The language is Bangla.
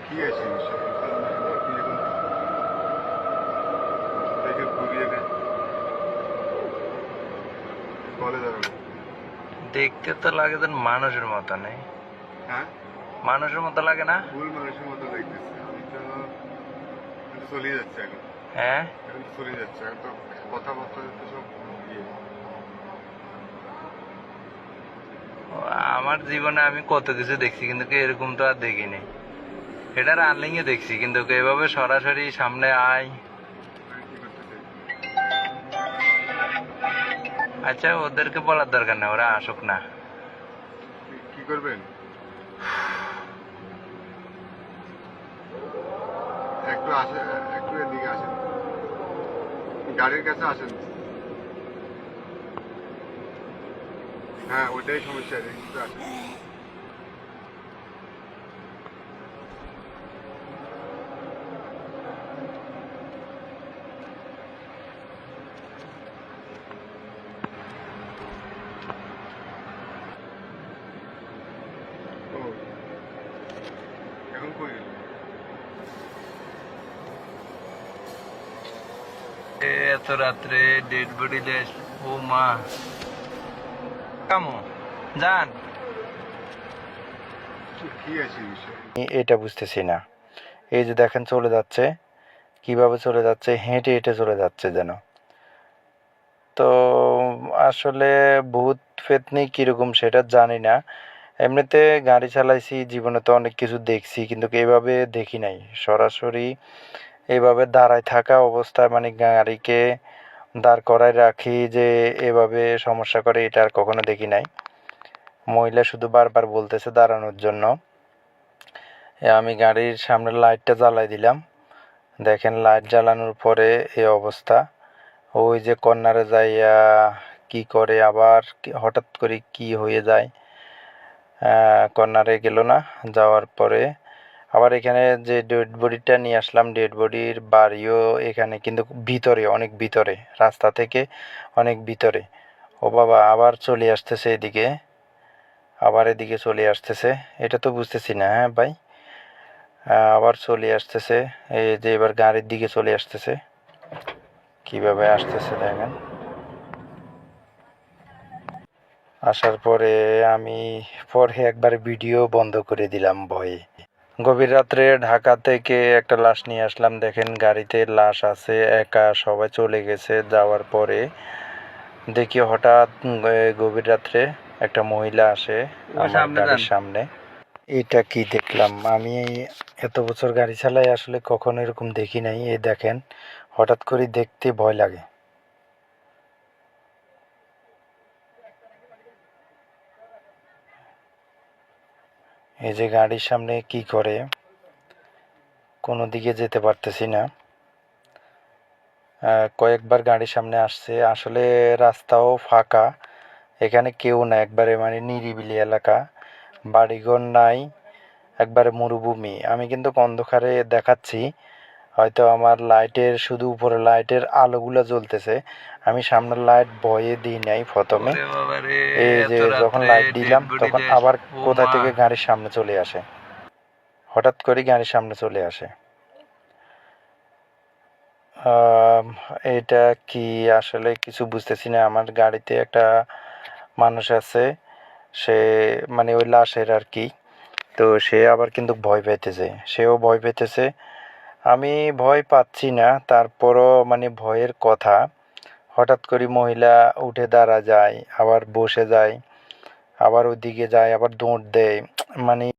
কি আছে দেখে ঘুরিয়ে দে কলে দাঁড়াবো। দেখতে তো লাগে যেন মানুষের মতো নেই, হ্যাঁ মানুষের মতো লাগে না? ভুল মানুষের মতো দেখতেছি আমি তো চলে যাচ্ছে এখন। হ্যাঁ, এখন তো চলে যাচ্ছে এখন তো কথাবার্তা তো সব ইয়ে। আমার জীবনে আমি কত কিছু দেখছি কিন্তু এরকম তো আর দেখিনি। এটা রানিং এ দেখছি কিন্তু এভাবে সরাসরি সামনে আয়। কি করতেছে আচ্ছা, ওদেরকে বলার দরকার নেই, ওরা আসুক না। কি করবেন একটু আসে একটু এদিকে আসেন গাড়ির কাছে আসেন। হ্যাঁ ওইটাই সমস্যা একটু আসেন। ও এখন কই গেল এত রাত্রে ডেড বডি দেশ, ও মা কামো জান, কি আছে বিষয় এটা বুঝতেছি না। এই যে দেখেন চলে যাচ্ছে, কিভাবে চলে যাচ্ছে, হেঁটে হেঁটে চলে যাচ্ছে যেন। তো আসলে ভূত ফেতনি কিরকম সেটা জানি না। এমনিতে গাড়ি চালাইছি জীবনে, তো অনেক কিছু দেখছি কিন্তু এইভাবে দেখি নাই সরাসরি। এইভাবে দাঁড়ায় থাকা অবস্থায় মানে গাড়িকে দাঁড় করায় রাখি যে এভাবে সমস্যা করে, এটা আর কখনো দেখি নাই। মহিলা শুধু বারবার বলতেছে দাঁড়ানোর জন্য। আমি গাড়ির সামনের লাইটটা জ্বালাই দিলাম, দেখেন লাইট জ্বালানোর পরে এই অবস্থা। ওই যে কর্নারে যাইয়া কি করে আবার হঠাৎ করে কি হয়ে যায়, কর্নারে গেল না, যাওয়ার পরে আবার এখানে যে ডেড বডিটা নিয়ে আসলাম, ডেড বডির বাড়িও এখানে কিন্তু ভিতরে, অনেক ভিতরে, রাস্তা থেকে অনেক ভিতরে। ও বাবা, আবার চলে আসতেছে এদিকে, আবার এদিকে চলে আসতেছে। এটা তো বুঝতেছি না। হ্যাঁ ভাই, আবার চলে আসতেছে। এই যে এবার গাড়ির দিকে চলে আসতেছে, কিভাবে আসতেছে দেখেন। আসার পরে আমি পরে একবার ভিডিও বন্ধ করে দিলাম ভয়ে। গভীর রাত্রে ঢাকা থেকে একটা লাশ নিয়ে আসলাম, দেখেন গাড়িতে লাশ আছে, একা সবাই চলে গেছে। যাওয়ার পরে দেখি হঠাৎ গভীর রাত্রে একটা মহিলা আসে আমার গাড়ির সামনে। এটা কি দেখলাম আমি, এত বছর গাড়ি চালাই আসলে কখনো এরকম দেখি নাই। এই দেখেন, হঠাৎ করে দেখতে ভয় লাগে। এই যে গাড়ির সামনে কি করে, কোনো দিকে যেতে পারতেছি না। কয়েকবার গাড়ির সামনে আসছে, আসলে রাস্তাও ফাঁকা, এখানে কেউ না, একবারে মানে নিরিবিলি এলাকা, বাড়িঘর নাই, একবারে মরুভূমি। আমি কিন্তু অন্ধকারে দেখাচ্ছি, হয়তো আমার লাইটের শুধু উপরে লাইটের আলোগুলো জ্বলতেছে, আমি সামনের লাইট ভয়ে দিই নাই প্রথমে। এই যে যখন লাইট দিলাম তখন আবার কোথা থেকে গাড়ির সামনে চলে আসে, হঠাৎ করে গাড়ির সামনে চলে আসে। এটা কি আসলে কিছু বুঝতেছি না। আমার গাড়িতে একটা মানুষ আছে, সে মানে ওই লাশের আর কি। তো সে আবার কিন্তু ভয় পেতেছে, সেও ভয় পেতেছে। আমি ভয় পাচ্ছি না, তারপরও মানে ভয়ের কথা। হঠাৎ করে মহিলা উঠে দাঁড়া যায়, আবার বসে যায়, আবার ওইদিকে যায়, আবার দৌড় দেয়, মানে